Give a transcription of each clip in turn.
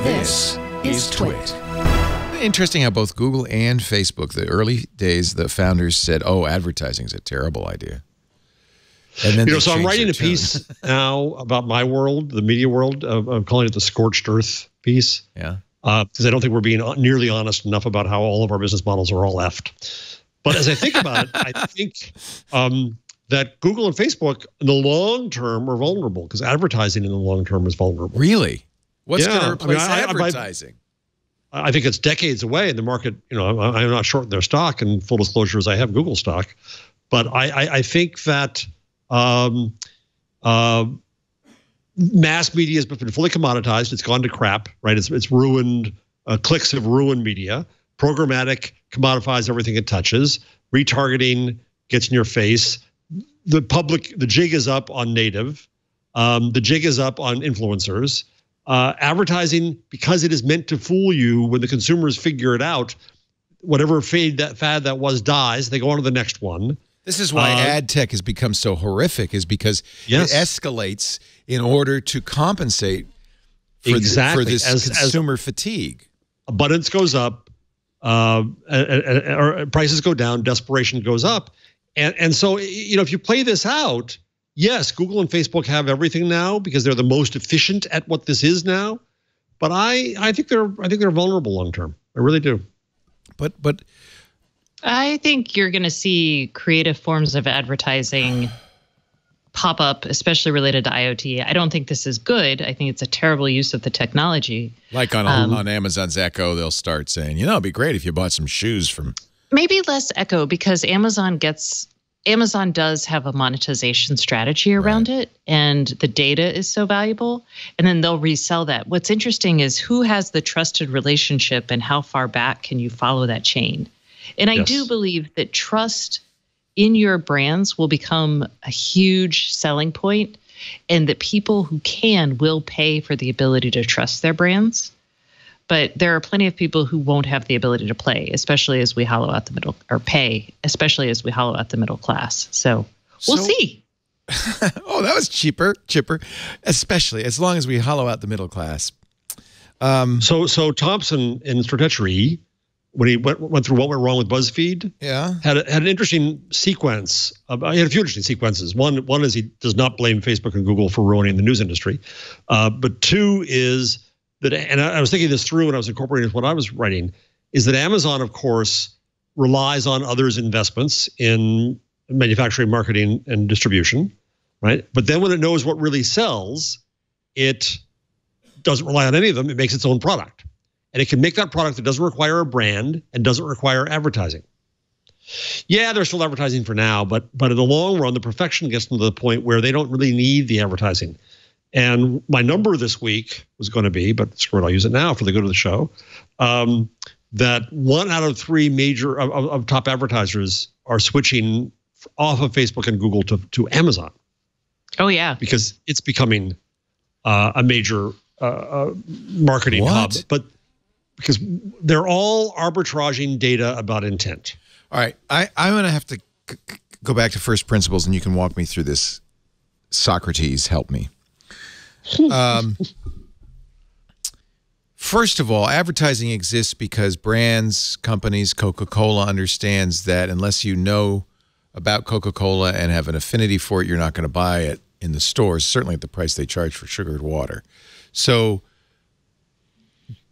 This is TWiT. Interesting how both Google and Facebook, the early days, the founders said, "Oh, advertising is a terrible idea." And then so I'm writing a piece now about my world, the media world. I'm calling it the scorched earth piece. Yeah. Because I don't think we're being nearly honest enough about how all of our business models are all left. But as I think about it, I think that Google and Facebook in the long term are vulnerable because advertising in the long term is vulnerable. Really? What's going to replace advertising? I think it's decades away in the market. I'm not short their stock, and full disclosure is I have Google stock. But I think that mass media has been fully commoditized. It's gone to crap, right? It's ruined. Clicks have ruined media. Programmatic commodifies everything it touches. Retargeting gets in your face. The jig is up on native. The jig is up on influencers. Advertising, because it is meant to fool you, when the consumers figure it out, whatever fad that was dies. They go on to the next one. This is why ad tech has become so horrific, is because it escalates in order to compensate for, for this consumer fatigue. Abundance goes up, or prices go down, desperation goes up. And so, if you play this out, yes, Google and Facebook have everything now because they're the most efficient at what this is now. But I think they're vulnerable long term. I really do. But I think you're going to see creative forms of advertising pop up, especially related to IoT. I don't think this is good. I think it's a terrible use of the technology. Like on Amazon's Echo, they'll start saying, it'd be great if you bought some shoes from. Maybe less Echo, because Amazon does have a monetization strategy around it, and the data is so valuable, and then they'll resell that. What's interesting is who has the trusted relationship and how far back can you follow that chain? And I do believe that trust in your brands will become a huge selling point, and that people who will pay for the ability to trust their brands. But there are plenty of people who won't have the ability to play, especially as we hollow out the middle, or pay, especially as we hollow out the middle class. So we'll see. Oh, that was chipper, especially as long as we hollow out the middle class. So Thompson in Stratechery, when he went through what went wrong with BuzzFeed, had an interesting sequence. He had a few interesting sequences. One is he does not blame Facebook and Google for ruining the news industry, but two is that, and I was thinking this through when I was incorporating what I was writing, is that Amazon, of course, relies on others' investments in manufacturing, marketing, and distribution, right? But then when it knows what really sells, it doesn't rely on any of them. It makes its own product. And it can make that product that doesn't require a brand and doesn't require advertising. Yeah, they're still advertising for now, but in the long run, the perfection gets them to the point where they don't really need the advertising. And my number this week was going to be, but screw it, I'll use it now for the good of the show, that 1 out of 3 major of top advertisers are switching off of Facebook and Google to Amazon. Oh, yeah. Because it's becoming a major marketing hub. But because they're all arbitraging data about intent. All right. I'm going to have to go back to first principles, and you can walk me through this. Socrates, help me. First of all, advertising exists because brands, companies, Coca-Cola understands that unless you know about Coca-Cola and have an affinity for it, you're not going to buy it in the stores, certainly at the price they charge for sugared water. So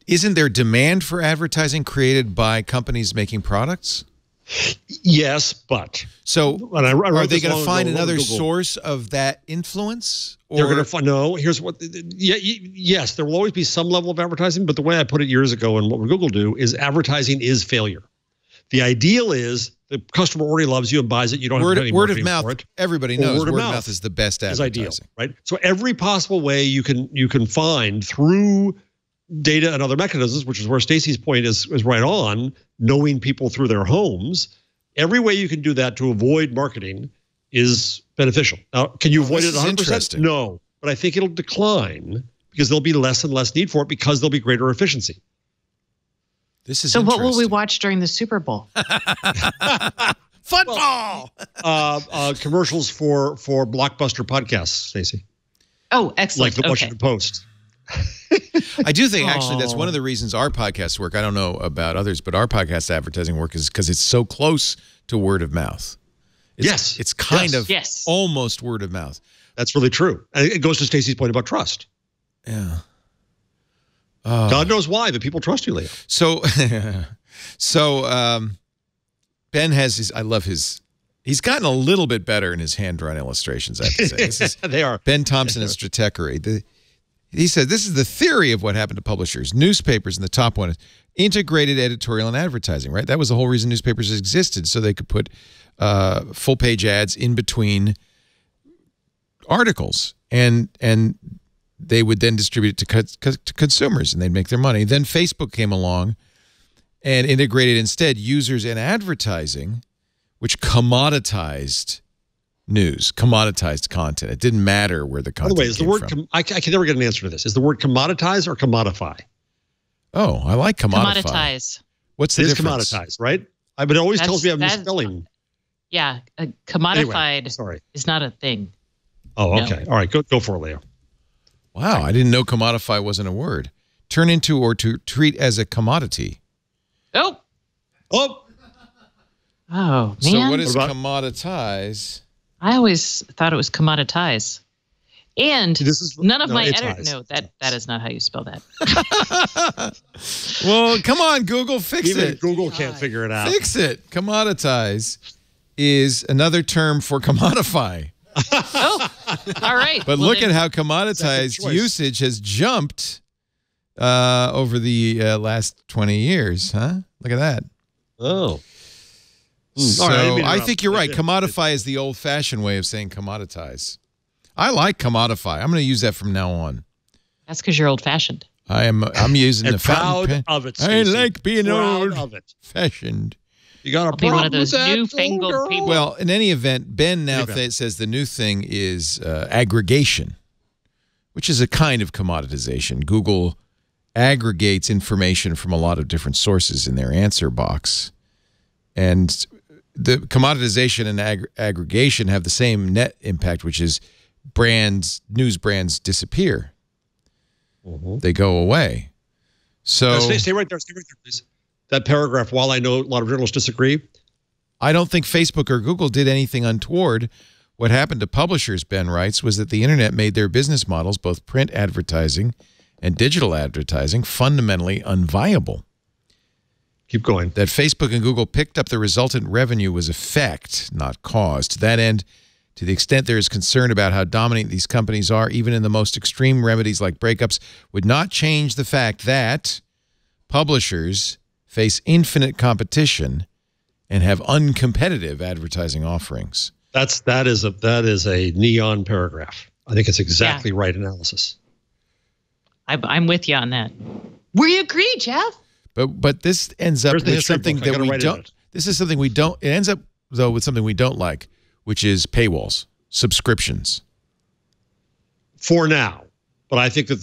isn't there demand for advertising created by companies making products? Yes, but so are they going to find another source of that influence? Or? They're going to find here's what. Yes, there will always be some level of advertising, but the way I put it years ago, and what Google do is advertising is failure. The ideal is the customer already loves you and buys it. You don't have to do word of mouth. Everybody knows word of mouth is the best advertising. Ideal, right? So every possible way you can find through data and other mechanisms, which is where Stacey's point is right on, knowing people through their homes. Every way you can do that to avoid marketing is beneficial. Now, can you avoid it 100%? No, but I think it'll decline because there'll be less and less need for it because there'll be greater efficiency. This is so. What will we watch during the Super Bowl? Football. Commercials for Blockbuster podcasts, Stacey. Oh, excellent. Like the Washington Post. I do think actually that's one of the reasons our podcasts work. I don't know about others, but our podcast advertising work is because it's so close to word of mouth. It's kind of almost word of mouth. That's really true. And it goes to Stacey's point about trust. Yeah. God knows why, but people trust you, Leo. So, Ben has I love his, he's gotten a little bit better in his hand-drawn illustrations, I have to say. This is they are. Ben Thompson and Stratechery. He said, this is the theory of what happened to publishers. Newspapers, and the top one is integrated editorial and advertising, right? That was the whole reason newspapers existed, so they could put full-page ads in between articles, and they would then distribute it to consumers, and they'd make their money. Then Facebook came along and integrated instead users and advertising, which commoditized news, commoditized content. It didn't matter where the content came from. By the way, is the word, I can never get an answer to this. Is the word commoditize or commodify? Oh, I like commodify. Commoditize. What's the difference? It is commoditized, right? But it always tells me I'm misspelling. Yeah, commodified is not a thing. Oh, okay. No. All right, go for it, Leo. Wow, I didn't know commodify wasn't a word. Turn into or to treat as a commodity. Oh, man. So what is commoditize? I always thought it was commoditize. And none of my editors know that is not how you spell that. Well, come on, Google, fix it. Even Google can't figure it out. Fix it. Commoditize is another term for commodify. Oh, all right. But look at how commoditized usage has jumped over the last 20 years, huh? Look at that. Oh. So I think you're right. Commodify is the old-fashioned way of saying commoditize. I like commodify. I'm going to use that from now on. That's because you're old-fashioned. I'm using the fountain pen. Of it, I like being old-fashioned. You got I'll be one of those newfangled people. Well, in any event, Ben now says the new thing is aggregation, which is a kind of commoditization. Google aggregates information from a lot of different sources in their answer box. And the commoditization and aggregation have the same net impact, which is news brands disappear. They go away. So stay right there, please. That paragraph, while I know a lot of journalists disagree, I don't think Facebook or Google did anything untoward. What happened to publishers, Ben writes, was that the internet made their business models, both print advertising and digital advertising, fundamentally unviable. Keep going. That Facebook and Google picked up the resultant revenue was effect, not cause. To that end, to the extent there is concern about how dominant these companies are, even in the most extreme remedies like breakups, would not change the fact that publishers face infinite competition and have uncompetitive advertising offerings. That is a neon paragraph. I think it's exactly right analysis. I'm with you on that. We agree, Jeff. But this ends up with something that we don't. This is something we don't. It ends up though with something we don't like, which is paywalls, subscriptions. For now, but I think that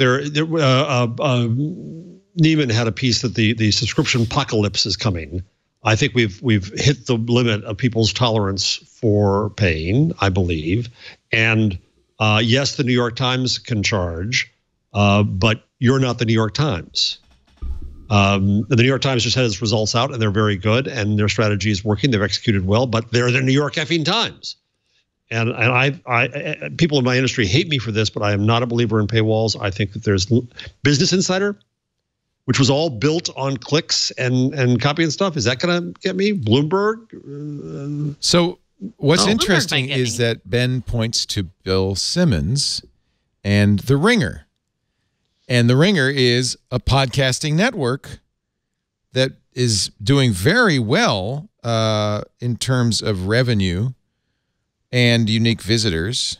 Neiman had a piece that the subscription apocalypse is coming. I think we've hit the limit of people's tolerance for paying, I believe. And yes, the New York Times can charge, but you're not the New York Times. The New York Times just had its results out, and they're very good, and their strategy is working. They've executed well, but they're the New York effing Times. And I people in my industry hate me for this, but I am not a believer in paywalls. I think that there's Business Insider, which was all built on clicks and copy and stuff. Is that going to get me? Bloomberg? So what's interesting is that Ben points to Bill Simmons and The Ringer. And The Ringer is a podcasting network that is doing very well in terms of revenue and unique visitors.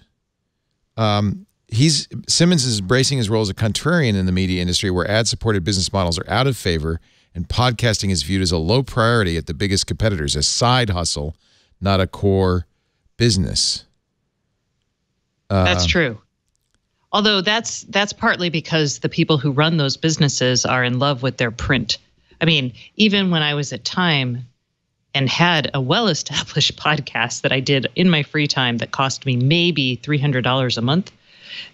Simmons is embracing his role as a contrarian in the media industry where ad-supported business models are out of favor and podcasting is viewed as a low priority at the biggest competitors, a side hustle, not a core business. That's true. Although that's partly because the people who run those businesses are in love with their print. I mean, even when I was at Time and had a well-established podcast that I did in my free time that cost me maybe $300 a month,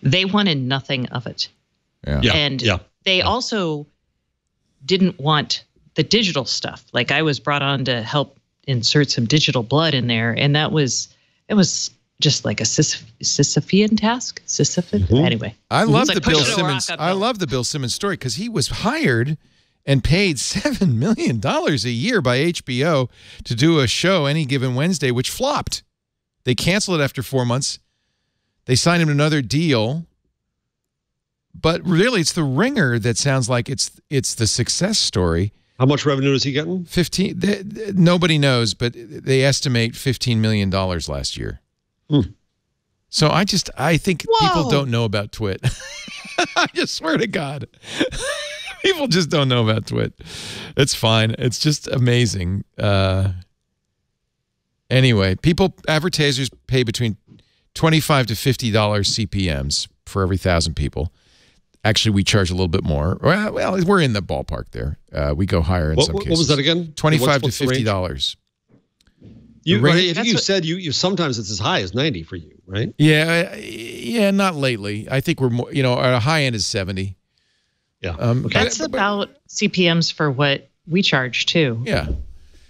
they wanted nothing of it. Yeah. And they also didn't want the digital stuff. Like I was brought on to help insert some digital blood in there. And it was just like a Sisyphean task. Anyway. I love the Bill Simmons. I love the Bill Simmons story because he was hired and paid $7 million a year by HBO to do a show Any Given Wednesday, which flopped. They canceled it after 4 months. They signed him another deal. But really, it's The Ringer that sounds like it's the success story. How much revenue is he getting? 15. Nobody knows, but they estimate $15 million last year. So I think people don't know about TWiT. I just swear to God. People just don't know about TWiT. It's fine. It's just amazing. Anyway, advertisers pay between $25 to $50 CPMs for every 1,000 people. Actually, we charge a little bit more. Well, we're in the ballpark there. We go higher in some cases. What was that again? $25 to $50. I think you said you sometimes it's as high as 90 for you, right? Yeah, not lately. I think we're more, our high end is 70. Yeah. That's about CPMs for what we charge too. Yeah.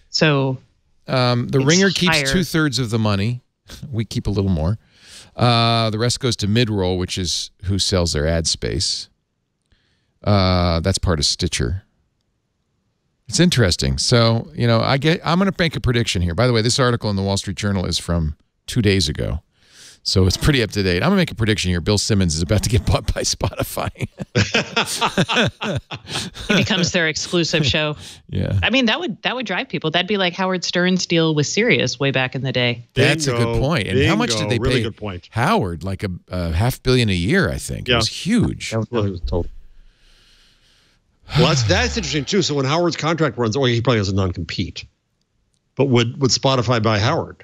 So the Ringer keeps 2/3 of the money. We keep a little more. The rest goes to Midroll, which is who sells their ad space. That's part of Stitcher. It's interesting. So, I'm going to make a prediction here. By the way, this article in the Wall Street Journal is from 2 days ago. So it's pretty up to date. I'm going to make a prediction here. Bill Simmons is about to get bought by Spotify. It becomes their exclusive show. Yeah. I mean, that would drive people. That'd be like Howard Stern's deal with Sirius way back in the day. That's a good point. And how much did they pay Howard? Like a $500 million a year, I think. Yeah. It was huge. It was total. Well, that's interesting too. So when Howard's contract runs, he probably has a non-compete. But would Spotify buy Howard?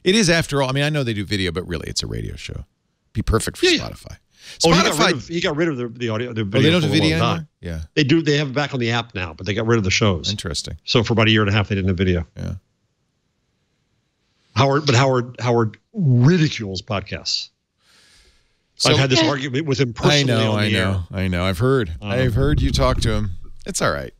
It is, after all. I mean, I know they do video, but really, it's a radio show. Be perfect for Spotify. He got rid of the audio. The video they don't do video anymore? Yeah, they do. They have it back on the app now, but they got rid of the shows. Interesting. So for about a year and a half, they didn't have video. Yeah. Howard ridicules podcasts. So, I've had this argument with him personally. I know. I've heard you talk to him. It's all right.